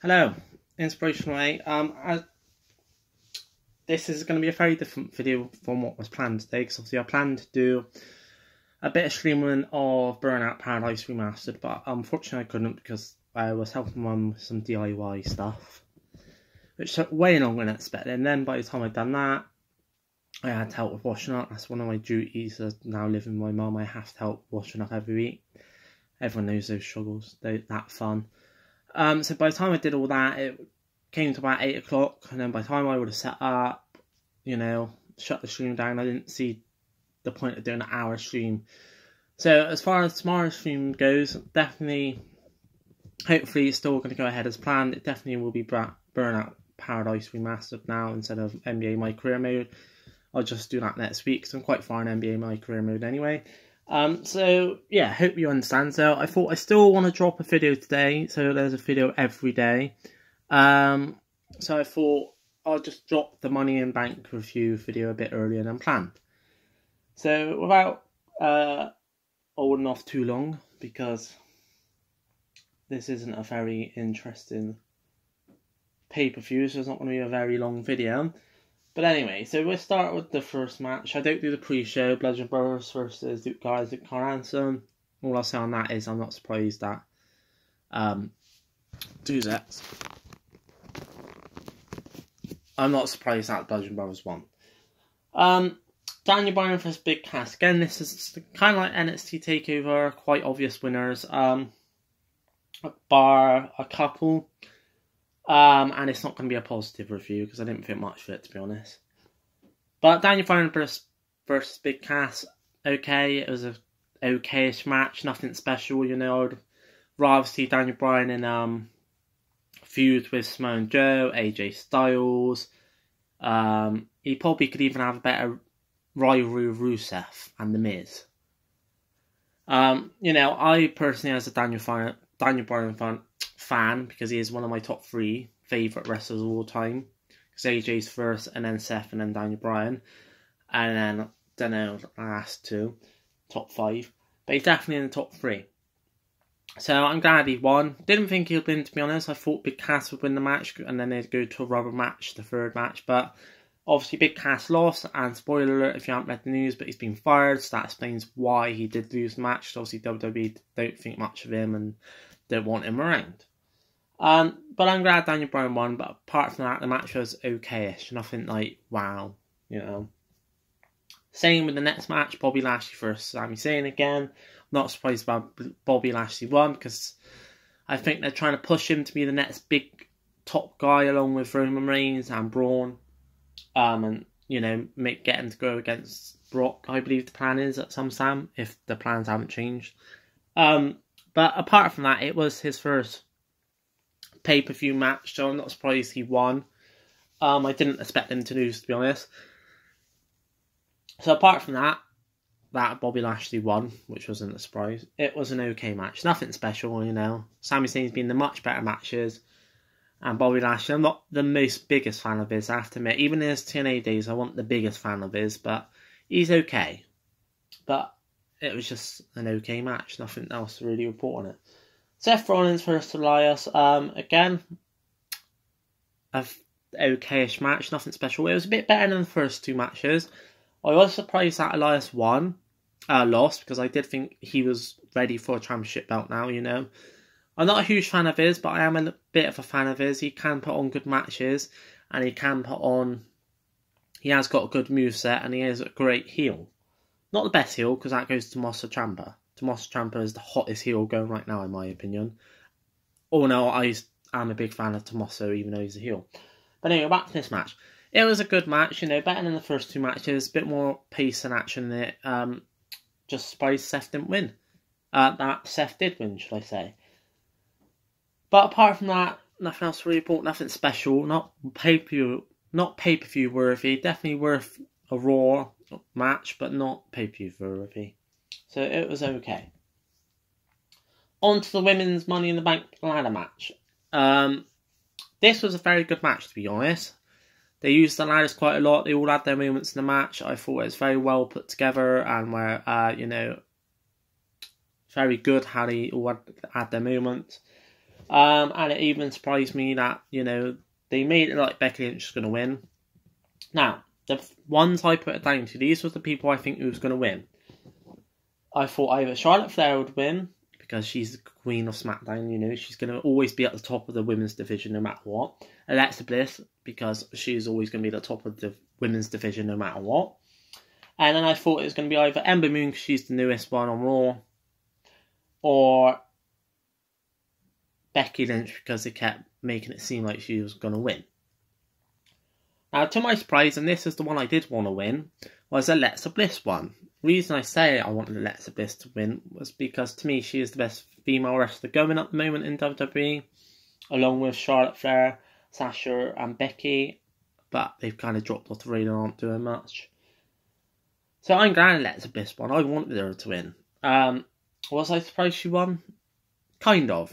Hello, Inspirational A. This is going to be a very different video from what was planned today, because obviously I planned to do a bit of streaming of Burnout Paradise Remastered, but unfortunately I couldn't because I was helping Mum with some DIY stuff, which took way longer than expected. And then by the time I'd done that, I had to help with washing up. That's one of my duties as now living with my mum. I have to help washing up every week. Everyone knows those struggles, that fun. So by the time I did all that, it came to about 8 o'clock, and then by the time I would have set up, shut the stream down, I didn't see the point of doing an hour stream. So as far as tomorrow's stream goes, definitely, hopefully it's still going to go ahead as planned. It definitely will be Burnout Paradise Remastered now instead of NBA My Career Mode. I'll just do that next week, because I'm quite far in NBA My Career Mode anyway. So yeah, hope you understand. So I thought I still want to drop a video today, so there's a video every day. So I thought I'll just drop the Money in Bank review video a bit earlier than planned. So without holding off too long, because this isn't a very interesting pay-per-view, so it's not going to be a very long video. But anyway, so we'll start with the first match. I don't do the pre-show, Bludgeon Brothers versus Duke Guys, Duke Carranson. All I'll say on that is I'm not surprised that I'm not surprised that Bludgeon Brothers won. Daniel Bryan versus Big Cass. Again, this is kind of like NXT TakeOver, quite obvious winners. Bar a couple. And it's not going to be a positive review because I didn't think much of it, to be honest. But Daniel Bryan versus Big Cass, okay, it was a okayish match, nothing special, I'd rather see Daniel Bryan in feud with Samoa Joe, AJ Styles. He probably could even have a better rivalry with Rusev and The Miz. I personally, as a Daniel Bryan fan, because he is one of my top 3 favourite wrestlers of all time, because AJ's first, and then Seth, and then Daniel Bryan, and then, don't know, the last 2, top 5, but he's definitely in the top 3. So I'm glad he won. Didn't think he'd win, to be honest. I thought Big Cass would win the match, and then they'd go to a rubber match, the third match, but obviously Big Cass lost, and spoiler alert if you haven't read the news, but he's been fired, so that explains why he did lose the match. So obviously WWE don't think much of him, and don't want him around. But I'm glad Daniel Bryan won, but apart from that, the match was okayish. Nothing like, wow, Same with the next match, Bobby Lashley versus Sami Zayn again. Not surprised about Bobby Lashley won, because I think they're trying to push him to be the next big top guy along with Roman Reigns and Braun. And, get him to go against Brock, I believe the plan is at some time, if the plans haven't changed. But apart from that, it was his first pay-per-view match, so I'm not surprised he won. I didn't expect him to lose, to be honest. So apart from that Bobby Lashley won, which wasn't a surprise. It was an okay match. Nothing special, Sami Zayn's been the much better matches. And Bobby Lashley, I'm not the most biggest fan of his, I have to admit. Even in his TNA days, I wasn't the biggest fan of his, but he's okay. But it was just an okay match. Nothing else to really report on it. Seth Rollins versus Elias. Again, an okayish match. Nothing special. It was a bit better than the first 2 matches. I was surprised that Elias lost, because I did think he was ready for a championship belt now, I'm not a huge fan of his, but I am a bit of a fan of his. He can put on good matches, and he has got a good moveset, and he is a great heel. Not the best heel, because that goes to Tommaso Ciampa. Tommaso Ciampa is the hottest heel going right now, in my opinion. Oh no, I am a big fan of Tommaso, even though he's a heel. But anyway, back to this match. It was a good match, better than the first 2 matches. A bit more pace and action in it. Just surprised Seth didn't win. That Seth did win, should I say. But apart from that, nothing else to report, nothing special. Not pay-per-view worthy. Definitely worth a Raw match, but not pay-per-view worthy. So it was okay. On to the women's Money in the Bank ladder match. This was a very good match, to be honest. They used the ladders quite a lot. They all had their moments in the match. I thought it was very well put together, and were, very good how they all had their moments. And it even surprised me that, they made it like Becky Lynch was going to win. Now, the ones I put it down to, these were the people I think who was going to win. I thought either Charlotte Flair would win, because she's the queen of SmackDown, she's going to always be at the top of the women's division no matter what. Alexa Bliss, because she's always going to be at the top of the women's division no matter what. And then I thought it was going to be either Ember Moon, because she's the newest one on Raw, or Becky Lynch, because they kept making it seem like she was going to win. Now, to my surprise, and this is the one I did want to win, was Alexa Bliss one. The reason I say I wanted Alexa Bliss to win was because, to me, she is the best female wrestler going at the moment in WWE, along with Charlotte Flair, Sasha and Becky, but they've kind of dropped off the radar and aren't doing much. So I'm glad Alexa Bliss won. I wanted her to win. Was I surprised she won? Kind of.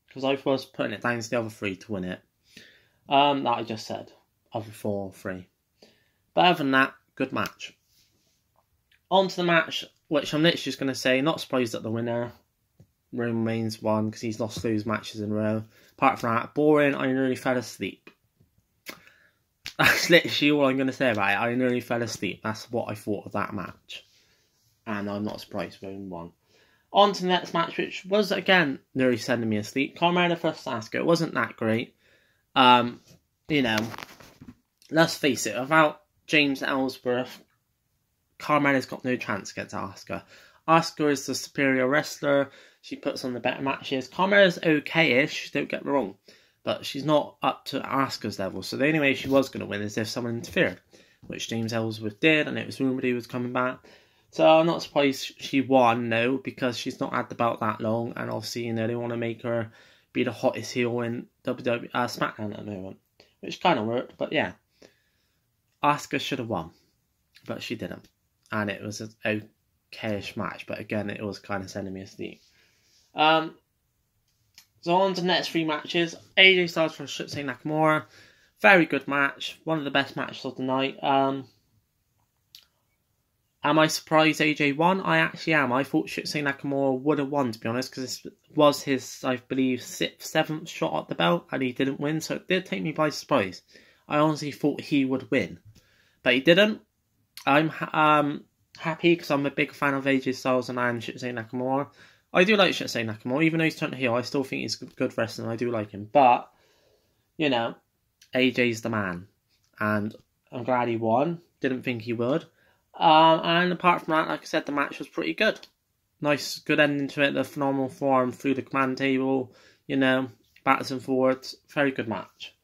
Because I was putting it down to the other three to win it. That I just said. Other 4 or 3. But other than that, good match. On to the match, which I'm literally just going to say, not surprised that the winner, Roman Reigns, won, because he's lost those matches in a row. Apart from that, boring, I nearly fell asleep. That's literally all I'm going to say about it. I nearly fell asleep. That's what I thought of that match. And I'm not surprised Roman won. On to the next match, which was, again, nearly sending me asleep. Carmella vs. Asuka. It wasn't that great. Let's face it, without James Ellsworth, Carmella's got no chance against Asuka. Asuka is the superior wrestler. She puts on the better matches. Carmella's okay-ish, don't get me wrong. But she's not up to Asuka's level. So the only way she was going to win is if someone interfered. Which James Ellsworth did, and it was rumoured he was coming back. So I'm not surprised she won, no, because she's not had the belt that long. And obviously, they want to make her be the hottest heel in WWE SmackDown at the moment. Which kind of worked, but yeah. Asuka should have won. But she didn't. And it was an okay-ish match. But again, it was kind of sending me asleep. So on to the next 3 matches. AJ Styles vs. Shinsuke Nakamura. Very good match. One of the best matches of the night. Am I surprised AJ won? I actually am. I thought Shinsuke Nakamura would have won, to be honest, because this was his, I believe, 6th, 7th shot at the belt, and he didn't win, so it did take me by surprise. I honestly thought he would win, but he didn't. I'm happy, because I'm a big fan of AJ Styles and I am Shinsuke Nakamura. I do like Shinsuke Nakamura, even though he's turned heel, I still think he's a good wrestler, and I do like him, but, AJ's the man, and I'm glad he won. Didn't think he would. And apart from that, like I said, the match was pretty good. Nice, good ending to it. The phenomenal form through the command table, backwards and forwards. Very good match.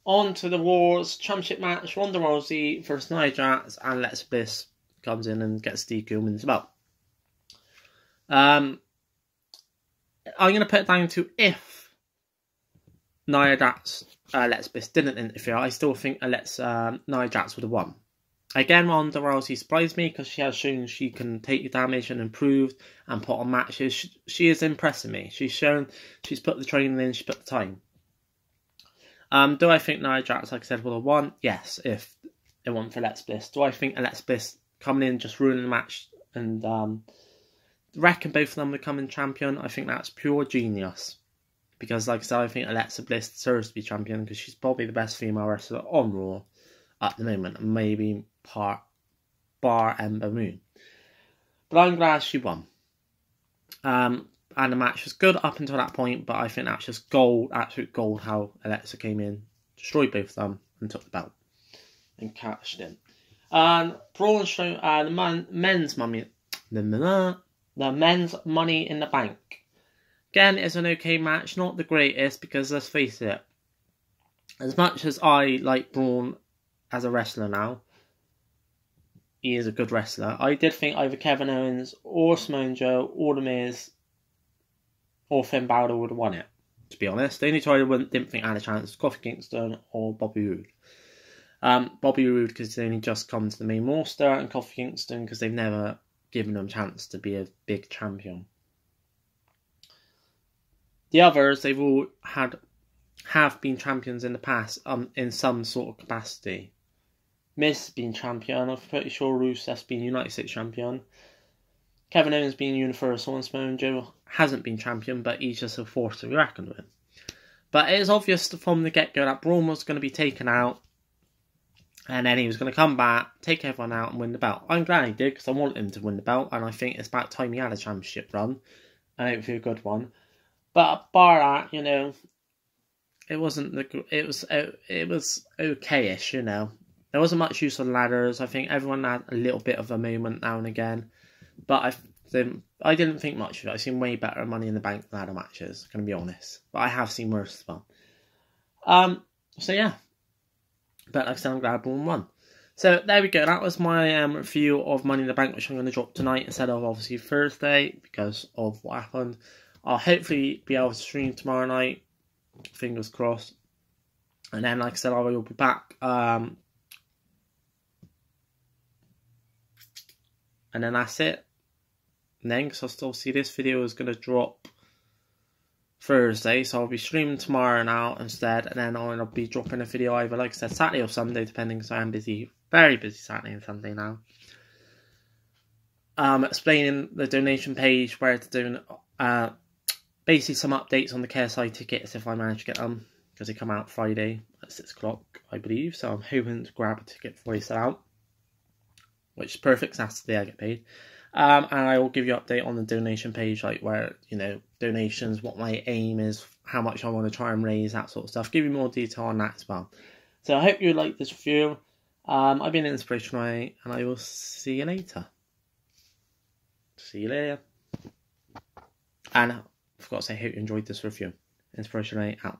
On to the Wars Championship match. Ronda Rousey versus Nia Jax, and Alexa Bliss comes in and gets DQ and wins the belt. I'm going to put it down to if Nia Jax, Alexa Bliss didn't interfere, I still think Nia Jax would have won. Again, Ronda Rousey surprised me because she has shown she can take damage and improve and put on matches. She is impressing me. She's shown she's put the training in, she put the time. Do I think Nia Jax, like I said, would have won? Yes, if it wasn't for Alexa Bliss. Do I think Alexa Bliss coming in, just ruining the match and reckon both of them becoming champion? I think that's pure genius. Because, like I said, I think Alexa Bliss deserves to be champion because she's probably the best female wrestler on Raw at the moment. Maybe bar Ember Moon. But I'm glad she won. And the match was good up until that point, but I think that's just gold, absolute gold, how Alexa came in, destroyed both of them, and took the belt. And cashed in. And Braun Strowman, the men's Money in the Bank. Again, it's an okay match, not the greatest, because let's face it, as much as I like Braun as a wrestler now, he is a good wrestler. I did think either Kevin Owens or Samoa Joe or The Miz or Finn Balor would have won it, to be honest. The only two I didn't think had a chance was Kofi Kingston or Bobby Roode. Bobby Roode because he's only just come to the main roster, and Kofi Kingston because they've never given him a chance to be a big champion. The others, they've all have been champions in the past in some sort of capacity. Miz has been champion. I'm pretty sure Rusev's been United States champion. Kevin Owens been Universal, and Samoa Joe hasn't been champion, but he's just a force to be reckoned with. But it was obvious from the get-go that Braun was going to be taken out, and then he was going to come back, take everyone out, and win the belt. I'm glad he did, because I wanted him to win the belt, and I think it's about time he had a championship run, and hopefully a good one. But bar that, you know, it wasn't it was okay-ish, you know. There wasn't much use of ladders. I think everyone had a little bit of a moment now and again, but I didn't think much of it. I've seen way better Money in the Bank ladder matches, going to be honest. But I have seen worse as well. So yeah. But like I said, I'm glad Braun won. So there we go. That was my review of Money in the Bank, which I'm going to drop tonight instead of obviously Thursday because of what happened. I'll hopefully be able to stream tomorrow night. Fingers crossed. And then, like I said, I will be back. And then that's it. And then, because I still see this video is going to drop Thursday, so I'll be streaming tomorrow now instead, and then I'll be dropping a video either, like I said, Saturday or Sunday, depending, because I am busy, very busy Saturday and Sunday now. Explaining the donation page, where to do, basically some updates on the KSI tickets if I manage to get them, because they come out Friday at 6 o'clock, I believe, so I'm hoping to grab a ticket before they sell out, which is perfect, because that's the day I get paid. And I will give you an update on the donation page, like where, you know, donations, what my aim is, how much I want to try and raise, that sort of stuff. Give you more detail on that as well. So I hope you like this review. I've been Inspirational, and I will see you later. See you later. And I forgot to say, I hope you enjoyed this review. Inspirational out.